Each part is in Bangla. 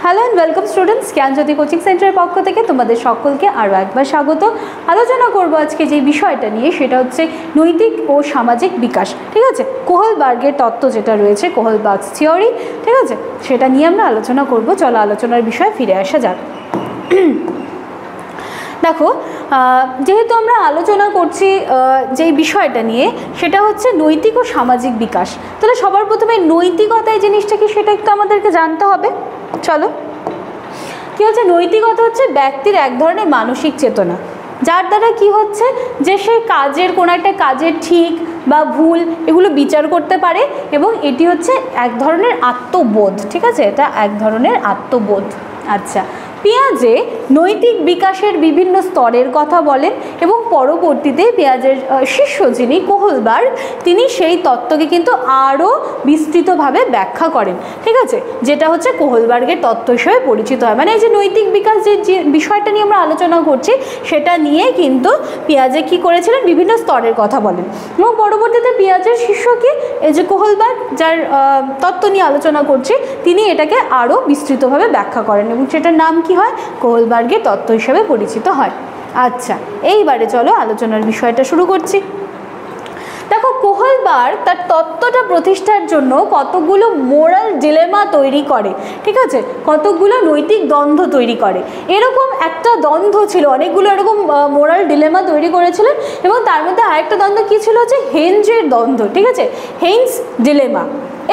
Hello and welcome students, Gyanjyoti coaching সেন্টারের পক্ষ থেকে তোমাদের সকলকে আরও একবার স্বাগত। আলোচনা করব আজকে যে বিষয়টা নিয়ে, সেটা হচ্ছে নৈতিক ও সামাজিক বিকাশ। ঠিক আছে, কোহলবার্গের তত্ত্ব যেটা রয়েছে, কোহলবার্গস থিওরি, ঠিক আছে, সেটা নিয়ে আমরা আলোচনা করব। চলো আলোচনার বিষয়ে ফিরে আসা যাক। দেখো, যেহেতু আমরা আলোচনা করছি যেই বিষয়টা নিয়ে, সেটা হচ্ছে নৈতিক ও সামাজিক বিকাশ, তাহলে সবার প্রথমে নৈতিকতা এই জিনিসটা কি সেটা একটু আমাদেরকে জানতে হবে। চলো, কি হচ্ছে নৈতিকতা? হচ্ছে ব্যক্তির এক ধরনের মানসিক চেতনা, যার দ্বারা কি হচ্ছে যে সে কাজের কোনো একটা কাজের ঠিক বা ভুল এগুলো বিচার করতে পারে, এবং এটি হচ্ছে এক ধরনের আত্মবোধ। ঠিক আছে, এটা এক ধরনের আত্মবোধ। আচ্ছা, পিয়াজে নৈতিক বিকাশের বিভিন্ন স্তরের কথা বলেন, এবং পরবর্তীতে পিয়াজের শিষ্য যিনি কোহলবার্গ, তিনি সেই তত্ত্বকে কিন্তু আরও বিস্তৃতভাবে ব্যাখ্যা করেন। ঠিক আছে, যেটা হচ্ছে কোহলবার্গের তত্ত্ব হিসেবে পরিচিত হয়। মানে এই যে নৈতিক বিকাশ যে বিষয়টা নিয়ে আমরা আলোচনা করছি, সেটা নিয়ে কিন্তু পিয়াজে কি করেছিলেন, বিভিন্ন স্তরের কথা বলেন, এবং পরবর্তীতে পিয়াজের শিষ্য কি, এই যে কোহলবার্গ যার তত্ত্ব নিয়ে আলোচনা করছি, তিনি এটাকে আরও বিস্তৃতভাবে ব্যাখ্যা করেন, এবং সেটার নাম কি হয়, কোহলবার্গের তত্ত্ব হিসেবে পরিচিত হয়। আচ্ছা, এইবারে চলো আলোচনার বিষয়টা শুরু করছি। দেখো, কোহলবার্গ তার তত্ত্বটা প্রতিষ্ঠার জন্য কতগুলো মোরাল ডিলেমা তৈরি করে। ঠিক আছে, কতগুলো নৈতিক দ্বন্দ্ব তৈরি করে। এরকম একটা দ্বন্দ্ব ছিল, অনেকগুলো এরকম মোরাল ডিলেমা তৈরি করেছিলেন, এবং তার মধ্যে আরেকটা দ্বন্দ্ব কী ছিল, হচ্ছে হেইনজের দ্বন্দ্ব। ঠিক আছে, হেইনস ডিলেমা।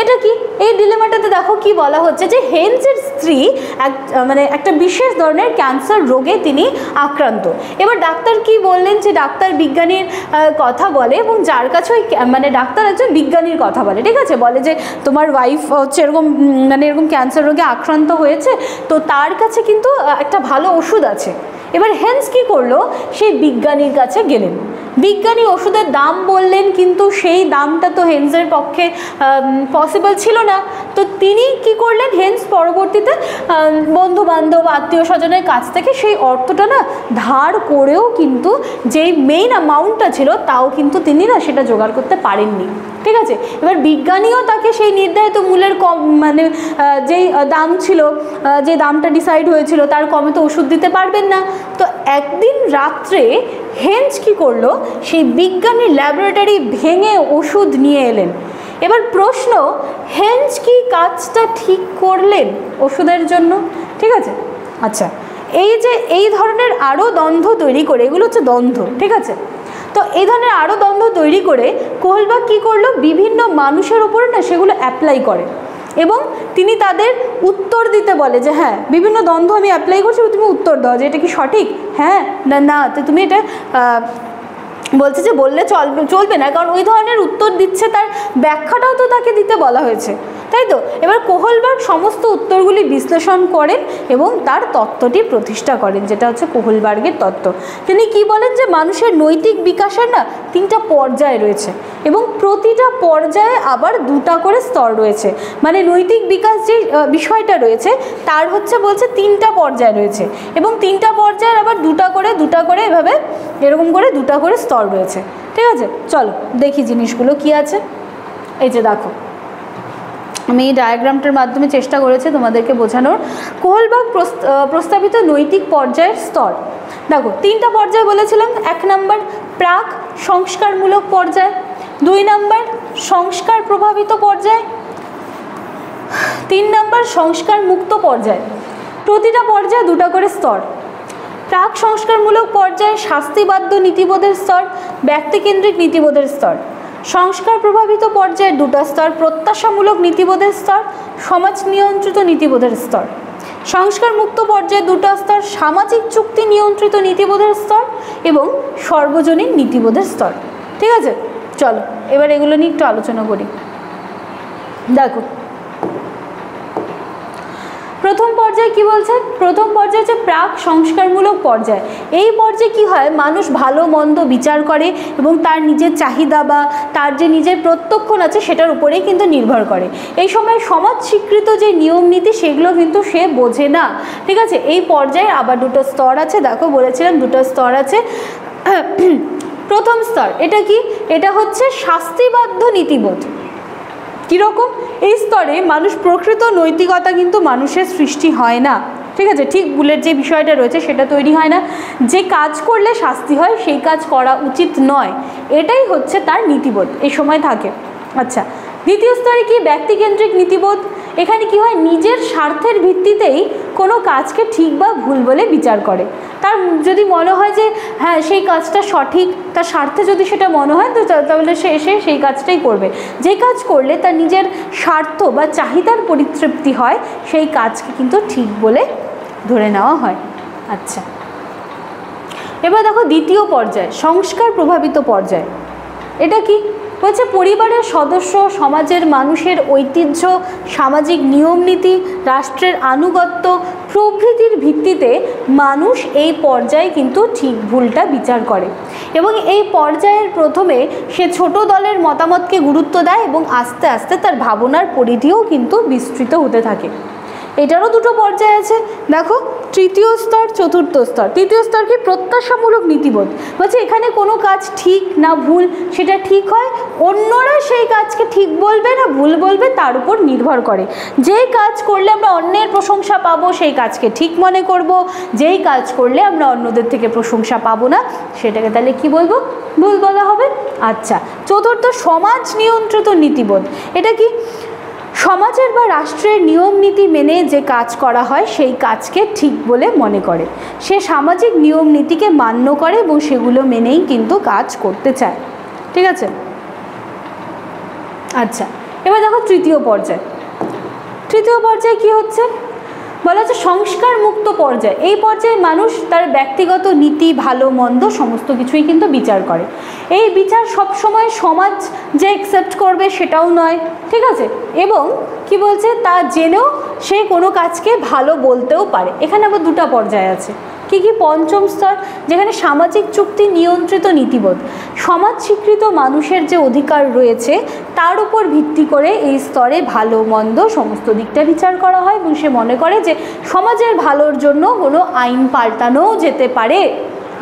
এটা কি, এই ডিলেমাটাতে দেখো কি বলা হচ্ছে, যে হেইনসের স্ত্রী একটা বিশেষ ধরনের ক্যান্সার রোগে তিনি আক্রান্ত। এবার ডাক্তার কি বললেন, যে ডাক্তার বিজ্ঞানীর কথা বলে, এবং যার কাছে ওই ডাক্তার একজন বিজ্ঞানীর কথা বলে। ঠিক আছে, বলে যে তোমার ওয়াইফ হচ্ছে এরকম এরকম ক্যান্সার রোগে আক্রান্ত হয়েছে, তো তার কাছে কিন্তু একটা ভালো ওষুধ আছে। এবার হেইনস কি করলো, সেই বিজ্ঞানীর কাছে গেলেন, বিজ্ঞানী ওষুধের দাম বললেন, কিন্তু সেই দামটা তো হেইনসের পক্ষে পসিবল ছিল না। তো তিনি কি করলেন, হেইনস পরবর্তীতে বন্ধু বান্ধব আত্মীয় স্বজনের কাছ থেকে সেই অর্থটা ধার করেও কিন্তু যেই মেইন অ্যামাউন্টটা ছিল, তাও কিন্তু তিনি সেটা জোগাড় করতে পারেননি। ঠিক আছে, এবার বিজ্ঞানীও তাকে সেই নির্ধারিত মূল্যের কম যেই দাম ছিল, যে দামটা ডিসাইড হয়েছিল, তার কমে তো ওষুধ দিতে পারবেন না। তো একদিন রাত্রে হেইনস কি করলো, সেই বিজ্ঞানীর ল্যাবরেটরি ভেঙে ওষুধ নিয়ে এলেন। এবার প্রশ্ন, হেইনস কি কাজটা ঠিক করলেন ওষুধের জন্য? ঠিক আছে, আচ্ছা, এই ধরনের আরও দ্বন্দ্ব তৈরি করে, এগুলো হচ্ছে দ্বন্দ্ব। ঠিক আছে, তো এই ধরনের আরও দ্বন্দ্ব তৈরি করে কোহলবার্গ কী করলো, বিভিন্ন মানুষের উপরে সেগুলো অ্যাপ্লাই করে, এবং তিনি তাদের উত্তর দিতে বলে, যে হ্যাঁ, বিভিন্ন দ্বন্দ্ব আমি অ্যাপ্লাই করছি, তুমি উত্তর দাও যে এটা কি সঠিক, হ্যাঁ না না, তো তুমি এটা বলছে যে বললে চলবে না, কারণ ওই ধরনের উত্তর দিচ্ছে, তার ব্যাখ্যাটাও তো তাকে দিতে বলা হয়েছে, তাই তো। এবার কোহলবার্গ সমস্ত উত্তরগুলি বিশ্লেষণ করেন এবং তার তত্ত্বটি প্রতিষ্ঠা করেন, যেটা হচ্ছে কোহলবার্গের তত্ত্ব। তিনি কি বলেন, যে মানুষের নৈতিক বিকাশের 3টা পর্যায় রয়েছে, এবং প্রতিটা পর্যায়ে আবার 2টা করে স্তর রয়েছে। মানে নৈতিক বিকাশ যে বিষয়টা রয়েছে, তার হচ্ছে বলছে 3টা পর্যায় রয়েছে, এবং 3টা পর্যায়ের আবার 2টা করে এভাবে এরকম করে 2টা করে স্তর রয়েছে। ঠিক আছে, চলো দেখি জিনিসগুলো কি আছে। এই যে দেখো, আমি এই ডায়াগ্রামটার মাধ্যমে চেষ্টা করেছি তোমাদেরকে বোঝানোর। কোহলবার্গ প্রস্তাবিত নৈতিক পর্যায়ের স্তর, দেখো 3টা পর্যায় বলেছিলাম। 1 নম্বর প্রাক সংস্কারমূলক পর্যায়, 2 নম্বর সংস্কার প্রভাবিত পর্যায়, 3 নম্বর সংস্কার মুক্ত পর্যায়। প্রতিটা পর্যায়ে 2টা করে স্তর। প্রাক সংস্কারমূলক পর্যায়ে শাস্তিবাদ্য নীতিবোধের স্তর, ব্যক্তিকেন্দ্রিক নীতিবোধের স্তর। সংস্কার প্রভাবিত পর্যায়ে 2টা স্তর, প্রত্যাশামূলক নীতিবোধের স্তর, সমাজ নিয়ন্ত্রিত নীতিবোধের স্তর। সংস্কার মুক্ত পর্যায়ে 2টা স্তর, সামাজিক চুক্তি নিয়ন্ত্রিত নীতিবোধের স্তর এবং সর্বজনীন নীতিবোধের স্তর। ঠিক আছে, চলো এবার এগুলো নিয়ে একটু আলোচনা করি। দেখো, প্রথম পর্যায়ে কি বলছে, প্রথম পর্যায়ে হচ্ছে প্রাক সংস্কারমূলক পর্যায়। এই পর্যায়ে কি হয়, মানুষ ভালো মন্দ বিচার করে, এবং তার নিজের চাহিদা বা তার যে নিজের প্রত্যক্ষণ আছে সেটার উপরেই কিন্তু নির্ভর করে। এই সময় সমাজ স্বীকৃত যে নিয়ম নীতি, সেগুলো কিন্তু সে বোঝে না। ঠিক আছে, এই পর্যায়ে আবার 2টো স্তর আছে। দেখো, বলেছিলাম 2টো স্তর আছে। প্রথম স্তর এটা কি, এটা হচ্ছে শাস্তিবাদ্য নীতিবোধ। কীরকম? এই স্তরে মানুষ প্রকৃত নৈতিকতা কিন্তু মানুষের সৃষ্টি হয় না, ঠিক আছে? ঠিক ভুলের যে বিষয়টা রয়েছে সেটা তৈরি হয় না। যে কাজ করলে শাস্তি হয় সেই কাজ করা উচিত নয়, এটাই হচ্ছে তার নীতিবোধ এই সময় থাকে। আচ্ছা, দ্বিতীয় স্তরে কি? ব্যক্তিকেন্দ্রিক নীতিবোধ। এখানে কি হয়? নিজের স্বার্থের ভিত্তিতেই কোনো কাজকে ঠিক বা ভুল বলে বিচার করে। তার যদি মনে হয় যে হ্যাঁ সেই কাজটা সঠিক, তার স্বার্থে যদি সেটা মনে হয় তো তাহলে সে এসে সেই কাজটাই করবে। যে কাজ করলে তার নিজের স্বার্থ বা চাহিদার পরিতৃপ্তি হয় সেই কাজকে কিন্তু ঠিক বলে ধরে নেওয়া হয়। আচ্ছা, এবার দেখো দ্বিতীয় পর্যায়, সংস্কার প্রভাবিত পর্যায়। এটা কি বলছে? পরিবারের সদস্য, সমাজের মানুষের ঐতিহ্য, সামাজিক নিয়মনীতি, রাষ্ট্রের আনুগত্য প্রভৃতির ভিত্তিতে মানুষ এই পর্যায়ে কিন্তু ঠিক ভুলটা বিচার করে এবং এই পর্যায়ের প্রথমে সে ছোট দলের মতামতকে গুরুত্ব দেয় এবং আস্তে আস্তে তার ভাবনার পরিধিও কিন্তু বিস্তৃত হতে থাকে। এটারও দুটো পর্যায় আছে, দেখো তৃতীয় স্তর, চতুর্থ স্তর। তৃতীয় স্তর কি? প্রত্যাশামূলক নীতিবোধ। বলছে এখানে কোনো কাজ ঠিক না ভুল সেটা ঠিক হয়, অন্যরা সেই কাজকে ঠিক বলবে না ভুল বলবে তার উপর নির্ভর করে। যেই কাজ করলে আমরা অন্যের প্রশংসা পাবো সেই কাজকে ঠিক মনে করব, যেই কাজ করলে আমরা অন্যদের থেকে প্রশংসা পাবো না সেটাকে তাহলে কি বলবো? ভুল বলা হবে। আচ্ছা, চতুর্থ সমাজ নিয়ন্ত্রিত নীতিবোধ। এটা কি? সমাজের বা রাষ্ট্রের নিয়ম নীতি মেনে যে কাজ করা হয় সেই কাজকে ঠিক বলে মনে করে, সে সামাজিক নিয়ম নীতিকে মান্য করে এবং সেগুলো মেনেই কিন্তু কাজ করতে চায়, ঠিক আছে? আচ্ছা, এবার দেখো তৃতীয় পর্যায়। তৃতীয় পর্যায়ে কি হচ্ছে? বলা হচ্ছে সংস্কার মুক্ত পর্যায়। এই পর্যায়ে মানুষ তার ব্যক্তিগত নীতি, ভালো মন্দ সমস্ত কিছুই কিন্তু বিচার করে। এই বিচার সবসময় সমাজ যে অ্যাকসেপ্ট করবে সেটাও নয়, ঠিক আছে? এবং কি বলছে? তা জেনেও সে কোনো কাজকে ভালো বলতেও পারে। এখানে আবার দুটো পর্যায় আছে। কি কি? পঞ্চম স্তর, যেখানে সামাজিক চুক্তি নিয়ন্ত্রিত নীতিবোধ। সমাজ স্বীকৃত মানুষের যে অধিকার রয়েছে তার উপর ভিত্তি করে এই স্তরে ভালো মন্দ সমস্ত দিকটা বিচার করা হয় এবং সে মনে করে যে সমাজের ভালোর জন্য কোনো আইন পাল্টানোও যেতে পারে।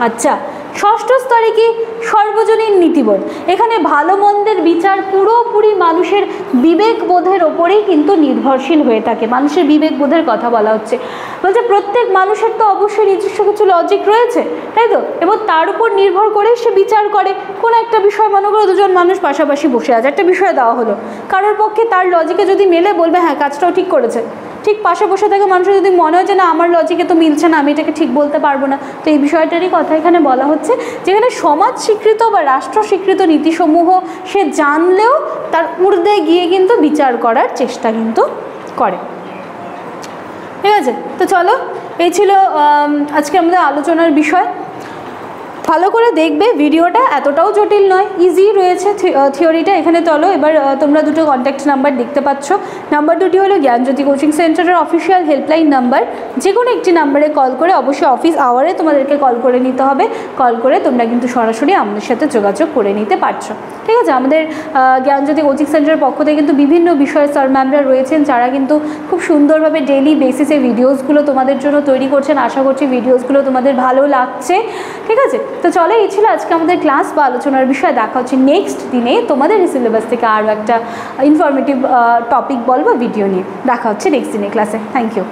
আচ্ছা, ষষ্ঠ স্তরে কি? সর্বজনীন নীতিবোধ। এখানে ভালো মন্দের বিচার পুরোপুরি মানুষের বিবেকবোধের ওপরেই কিন্তু নির্ভরশীল হয়ে থাকে। মানুষের বিবেকবোধের কথা বলা হচ্ছে। বলছে প্রত্যেক মানুষের তো অবশ্যই নিজস্ব কিছু লজিক রয়েছে, তাই তো? এবং তার উপর নির্ভর করেই সে বিচার করে। কোনো একটা বিষয় মনে করো দুজন মানুষ পাশাপাশি বসে আছে, একটা বিষয় দেওয়া হলো, কারোর পক্ষে তার লজিকে যদি মেলে বলবে হ্যাঁ কাজটাও ঠিক করেছে। ঠিক পাশে বসে থেকে মানুষের যদি মনে হয় যে না আমার লজিকে তো মিলছে না, আমি এটাকে ঠিক বলতে পারবো না, তো এই বিষয়টারই কথা এখানে বলা হচ্ছে, যেখানে সমাজ স্বীকৃত বা রাষ্ট্র স্বীকৃত নীতিসমূহ সে জানলেও তার ঊর্ধ্বে গিয়ে কিন্তু বিচার করার চেষ্টা কিন্তু করে, ঠিক আছে? তো চলো, এই ছিল আজকে আমাদের আলোচনার বিষয়। ভালো করে দেখবে ভিডিওটা, এতটাও জটিল নয়, ইজি রয়েছে থিওরিটা। এখানে চলো এবার তোমরা দুটো কন্ট্যাক্ট নাম্বার দেখতে পাচ্ছ। নাম্বার দুটি হলো জ্ঞানজ্যোতি কোচিং সেন্টারের অফিসিয়াল হেল্পলাইন নাম্বার। যে কোনো একটি নাম্বারে কল করে, অবশ্যই অফিস আওয়ারে তোমাদেরকে কল করে নিতে হবে। কল করে তোমরা কিন্তু সরাসরি আমাদের সাথে যোগাযোগ করে নিতে পারছো, ঠিক আছে? আমাদের জ্ঞানজ্যোতি কোচিং সেন্টারের পক্ষ থেকে কিন্তু বিভিন্ন বিষয়ে স্যার ম্যামরা রয়েছেন যারা কিন্তু খুব সুন্দরভাবে ডেইলি বেসিসে ভিডিওসগুলো তোমাদের জন্য তৈরি করছেন। আশা করছি ভিডিওসগুলো তোমাদের ভালো লাগছে, ঠিক আছে? তো চলো, এই ছিল আজকে আমাদের ক্লাস বা আলোচনার বিষয়। দেখা হচ্ছে নেক্সট দিনে তোমাদের সিলেবাস থেকে আরও একটা ইনফরমেটিভ টপিক বলবো ভিডিও নিয়ে। দেখা হচ্ছে নেক্সট দিনে ক্লাসে। Thank you.